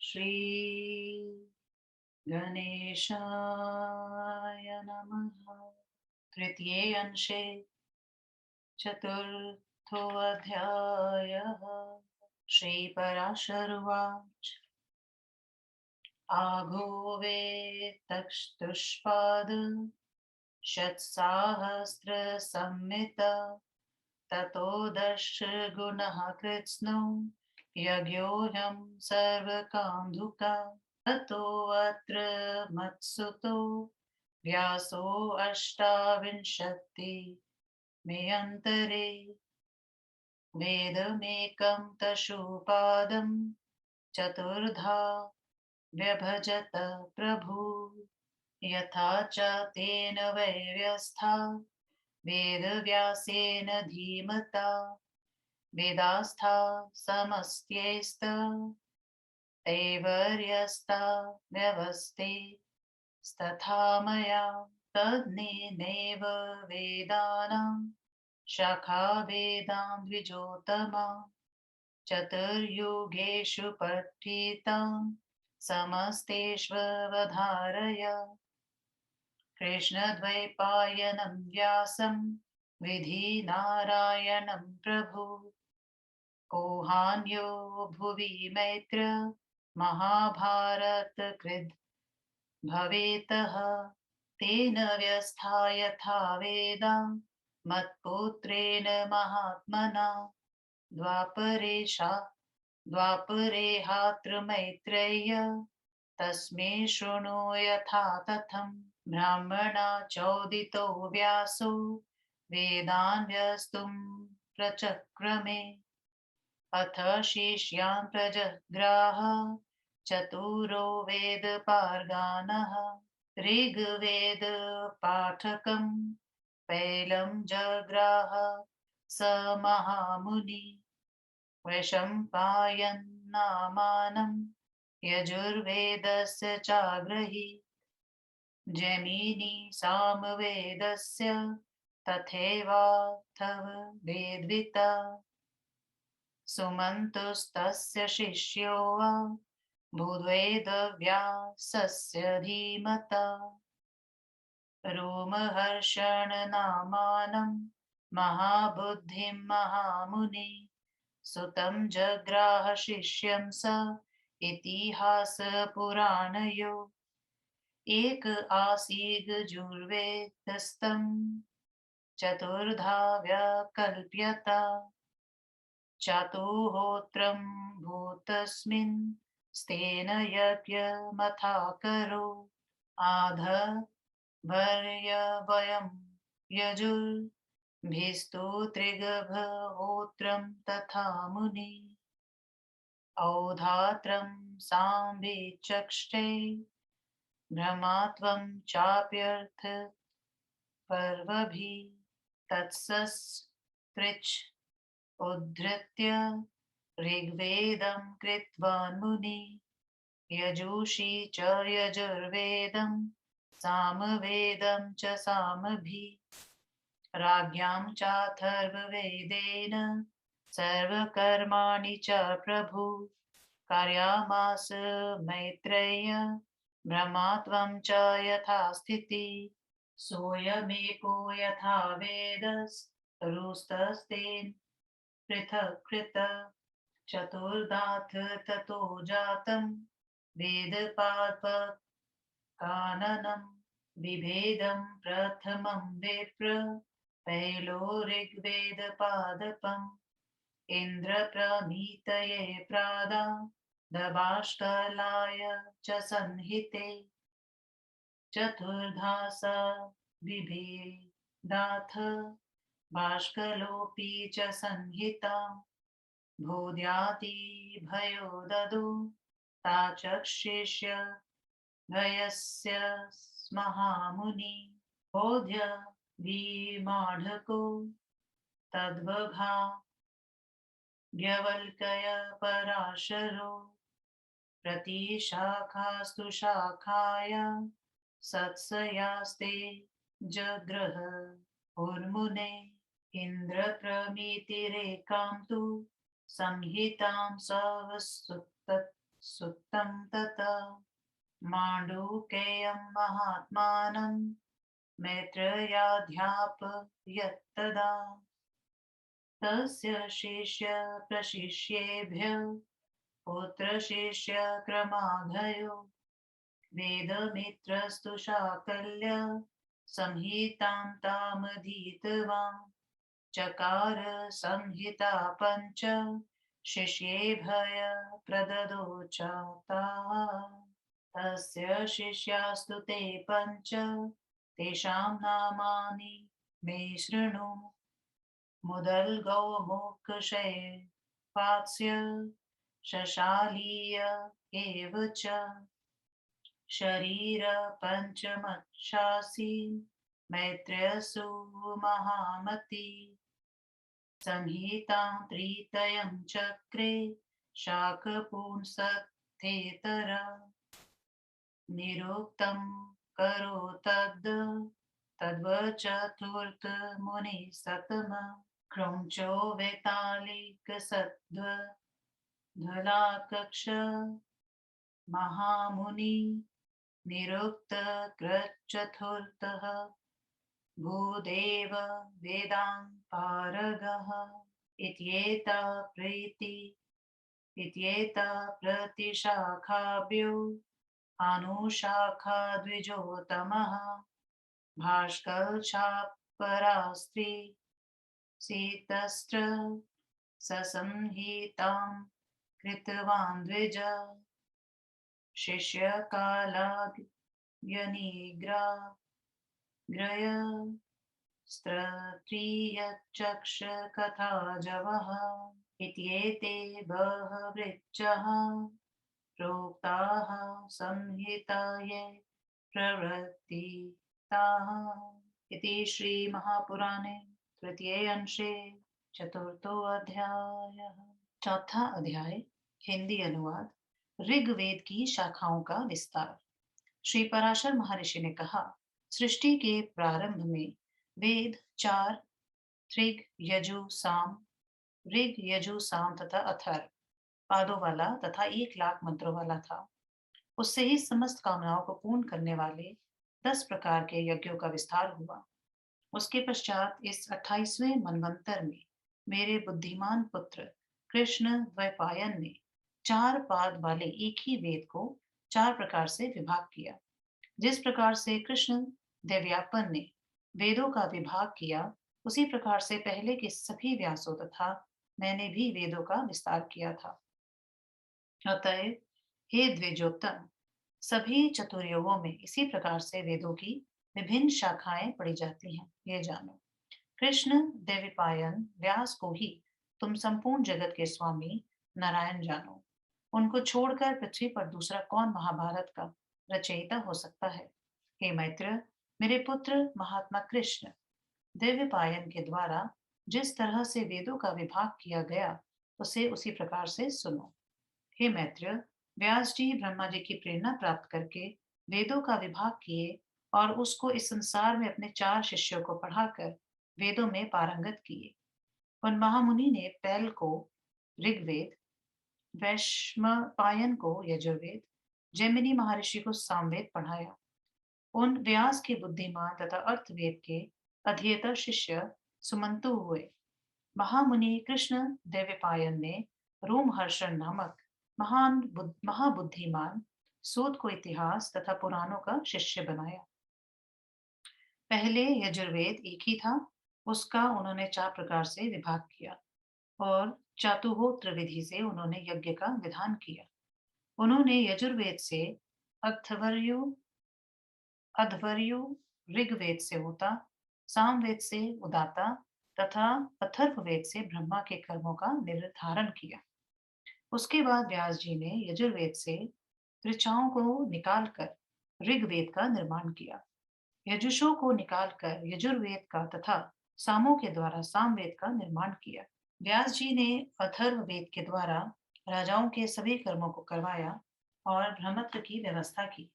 श्री गणेशाय नमः। तृतीये अंशे चतुर्थोऽध्यायः। श्रीपराशरुवाच आघोवेत्तक्षतुष्पाद शतसाहस्रसंहिता ततो दशगुणः कृत्स्नो यज्ञोऽयं सर्वकान्धुका ततोऽत्र मत्सुतो व्यासो अष्टाविंशति मेऽन्तरे वेदमेकं तशोपादं चतुर्धा व्यभजत प्रभु यथा च तेन वै व्यवस्था वेदव्यासेन धीमता वेदास्था समस्त्यैस्त तैवर्यस्ता व्यवस्थे तथा मया तज्ज्ञेनैव वेदानां शाखा वेदां द्विजोत्तमा चतुर्युगेषु पठितां समस्तेष्ववधारय कृष्णद्वैपायनं व्यासं विधिनारायणं प्रभु कोहान्यो भुवि मैत्र महाभारतकृद् भवेतः तेन व्यस्था यथा वेदा मत्पुत्रेण महात्मना द्वापरे मैत्रेय तस्मै शृणु यथा तथम् ब्राह्मणा चोदितो व्यासो वेदान् व्यस्तुं प्रचक्रमे अथ शिष्यान् प्रजग्राह चतुरो वेदपारगानः ऋग्वेदपाठकं पैलं जग्राह स महामुनि वैशम्पायन्नामानं यजुर्वेदस्य चाग्रही जैमिनी सामवेदस्य तथैवाथर्ववेदविता सुमन्तुस्तस्य शिष्यो वा भूद्वेदव्यासस्य धीमता रोमहर्षणनामानं महाबुद्धिं महामुनि सुतं जग्राह शिष्यं स इतिहासपुराणयो एक आसीद्यजुर्वेदस्तं चतुर्धा व्यकल्प्यता चातुहोत्रं भूतस्मिन् स्तेन यज्ञमथाकरो आध वर्यवयं यजुर्भिस्तुतृगभहोत्रं तथा मुनि औधात्रं सांविचक्षते ब्रह्मात्वं चाप्यर्थ पर्वभिः तत्सस्त्रिच् उद्धृत्य ऋग्वेदं कृतवान् मुनि यजुषी च यजुर्वेदं सामवेदं च सामभिः राज्ञां चाथर्ववेदेन सर्वकर्माणि च प्रभु कारयामास मैत्रेय ब्रह्मात्वं च यथा स्थितिः सोऽयमेको यथा वेदस्तरुस्तस्तेन पृथक् कृतः चतुर्धाथ ततो जातं वेदपादपकाननं विभेदं प्रथमं विप्र पैलो ऋग्वेदपादपम् इन्द्रप्रमीतये प्रादा दबाष्कलाय च संहिते चतुर्धा स विभेदाथ बाष्कलोऽपि च संहिता भूद्यादिभयो ददौ ताचक्षिष्य भयस्य महामुनि बोध्य विमाढको तद्वघा व्यवल्क्य पराशरो प्रतिशाखास्तु शाखाया सत्सयास्ते जगृह उर्मुने इन्द्रप्रमितिरेकां तु संहितां सवसुतत् सुत्तं तथा माण्डूकेयं महात्मानं मैत्रेयाध्यापयत्तदा तस्य शिष्य प्रशिष्येभ्यः पुत्रशिष्यक्रमाघयो वेदमित्रस्तु शाकल्य संहितां तामधीतवान् चकार संहिता पञ्च शिष्येभ्य प्रददो च ताः तस्य शिष्यास्तु ते पञ्च तेषां नामानि मे शृणु मुदल्गौ मोक्षये वात्स्य शशालीय एव च शरीर पञ्चमक्षासि मैत्रेयसु महामती संहितां त्रितयं चक्रे शाकपुंसक्थेतर निरुक्तं करो तद्वचतुर्थमुनिः सतम क्रौञ्चो वैतालिकसद्वलाकक्ष महामुनि निरुक्तकृच्चतुर्थः भूदेव वेदाङ्पारगः इत्येता प्रतिशाखाभ्यो अनुशाखा द्विजोतमः भास्करशापरास्त्री सीतस्त्र ससंहितां कृतवान् द्विज शिष्यकालाग्निग्रय स्त्रियचक्षकथाजवः इत्येते बहवृच्चः प्रोक्ताः संहितायै प्रवृत्तिताः इति श्री महापुराणे तृतीये अंशे चतुर्थो अध्याय। चौथा अध्याय हिंदी अनुवाद। ऋग्वेद की शाखाओं का विस्तार। श्री पराशर महर्षि ने कहा, सृष्टि के प्रारंभ में वेद चार ऋग यजु साम ऋग यजु साम तथा अथर्व पादों वाला तथा 1,00,000 मंत्रों वाला था। उससे ही समस्त कामनाओं को पूर्ण करने वाले 10 प्रकार के यज्ञों का विस्तार हुआ। उसके पश्चात इस 28वें मनवंतर में मेरे बुद्धिमान पुत्र कृष्ण द्वैपायन ने 4 पाद वाले एक ही वेद को 4 प्रकार से विभाग किया। जिस प्रकार से कृष्ण देवयापन ने वेदों का विभाग किया, उसी प्रकार से पहले के सभी व्यासों तथा मैंने भी वेदों का विस्तार किया था। अतएव हे द्विजोत्तम, सभी चतुर्युगों में इसी प्रकार से वेदों की विभिन्न शाखाएं पढ़ी जाती हैं, ये जानो। कृष्ण देवपायन व्यास को ही तुम संपूर्ण जगत के स्वामी नारायण जानो। उनको छोड़कर पृथ्वी पर दूसरा कौन महाभारत का रचयिता हो सकता है। हे मैत्र, मेरे पुत्र महात्मा कृष्ण देवपायन के द्वारा जिस तरह से वेदों का विभाग किया गया, उसे उसी प्रकार से सुनो। हे मैत्र, व्यास जी ब्रह्मा जी की प्रेरणा प्राप्त करके वेदों का विभाग किए और उसको इस संसार में अपने 4 शिष्यों को पढ़ाकर वेदों में पारंगत किए। उन महामुनि ने पैल को ऋग्वेद, वैशंपायन को यजुर्वेद, जैमिनी महर्षि को सामवेद पढ़ाया। उन व्यास के बुद्धिमान तथा अर्थवेद के अध्येता शिष्य सुमंतु हुए। महामुनि कृष्ण देवपायन ने रोमहर्षण नामक महाबुद्धिमान सूत को इतिहास तथा पुराणों का शिष्य बनाया। पहले यजुर्वेद एक ही था, उसका उन्होंने 4 प्रकार से विभाग किया और चातुहोत्र विधि से उन्होंने यज्ञ का विधान किया। उन्होंने यजुर्वेद से अध्वर्यु ऋग्वेद से होता, सामवेद से उदाता तथा अथर्ववेद से ब्रह्मा के कर्मों का निर्धारण किया। उसके बाद व्यास जी ने यजुर्वेद से ऋचाओं को निकालकर ऋग्वेद का निर्माण किया। यजुषों को निकालकर यजुर्वेद का तथा सामों के द्वारा सामवेद का निर्माण किया। व्यास जी ने अथर्ववेद के द्वारा राजाओं के सभी कर्मों को करवाया और ब्रह्मत्व की व्यवस्था की।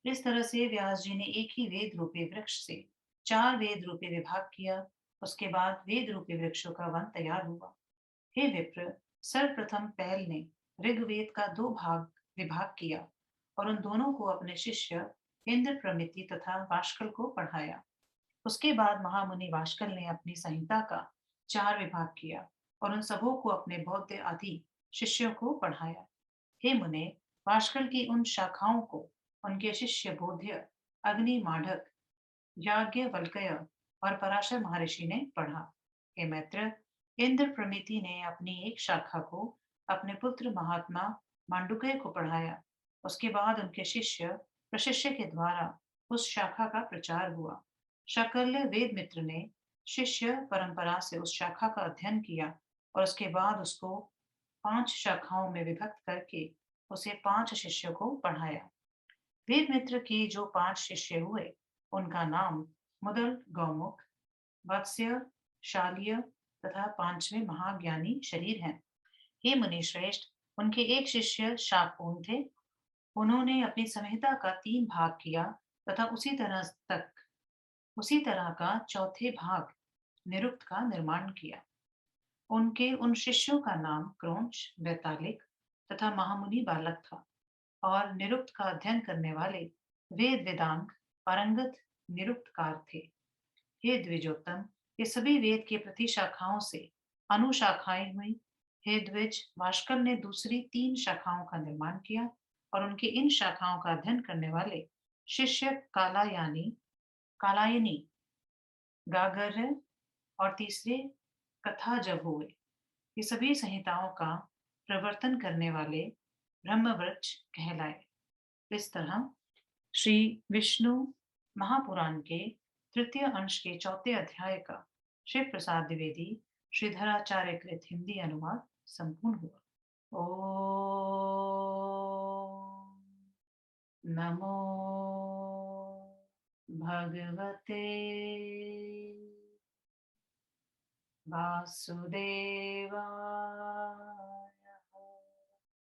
इस तरह से व्यास जी ने एक ही वेद रूपी वृक्ष से 4 वेद रूपी विभाग किया। उसके बाद वेद रूपी वृक्षों का वन तैयार हुआ। हे विप्र, सर्वप्रथम पैल ने ऋग्वेद का 2 भाग विभाग किया और उन दोनों को अपने शिष्य इंद्र प्रमिति तथा वाष्कल को पढ़ाया। उसके बाद महामुनि वाष्कल ने अपनी संहिता का 4 विभाग किया और उन सबों को अपने बौद्ध आदि शिष्यों को पढ़ाया। हे मुने, वाष्कल की उन शाखाओं को उनके शिष्य बोध्य, अग्नि माढ़क, याज्ञवल्क्य और पराशर महर्षि ने पढ़ा। हे मैत्र, इंद्र प्रमिति ने अपनी एक शाखा को अपने पुत्र महात्मा मांडुक्य को पढ़ाया। उसके बाद उनके शिष्य प्रशिष्य के द्वारा उस शाखा का प्रचार हुआ। शाकल्य वेद मित्र ने शिष्य परंपरा से उस शाखा का अध्ययन किया और उसके बाद उसको 5 शाखाओं में विभक्त करके उसे 5 शिष्यों को पढ़ाया। वेद मित्र के जो 5 शिष्य हुए, उनका नाम मुदल, गौमुख, वत्स्य, शाल्य तथा 5वें महाज्ञानी शरीर हैं। हे मुनि श्रेष्ठ, उनके एक शिष्य शाकून थे। उन्होंने अपनी संहिता का 3 भाग किया तथा उसी तरह का चौथे भाग निरुक्त का निर्माण किया। उनके उन शिष्यों का नाम क्रौंच, वैतालिक तथा महामुनि बालक था और निरुक्त का अध्ययन करने वाले वेद वेदांग पारंगत निरुक्तकार थे। हे द्विजोत्तम, ये सभी वेद के प्रति शाखाओं से अनुशाखाएं हुई। हे द्विज, भास्कर ने दूसरी 3 शाखाओं का निर्माण किया और उनके इन शाखाओं का अध्ययन करने वाले शिष्य कालायनी, गागर्य और तीसरे कथा जब हुए। ये सभी संहिताओं का प्रवर्तन करने वाले ब्रह्मवृक्ष कहलाए। इस तरह श्री विष्णु महापुराण के तृतीय अंश के चौथे अध्याय का श्री प्रसाद द्विवेदी श्रीधराचार्य कृत हिंदी अनुवाद संपूर्ण हुआ। नमो भगवते वासुदेवाय।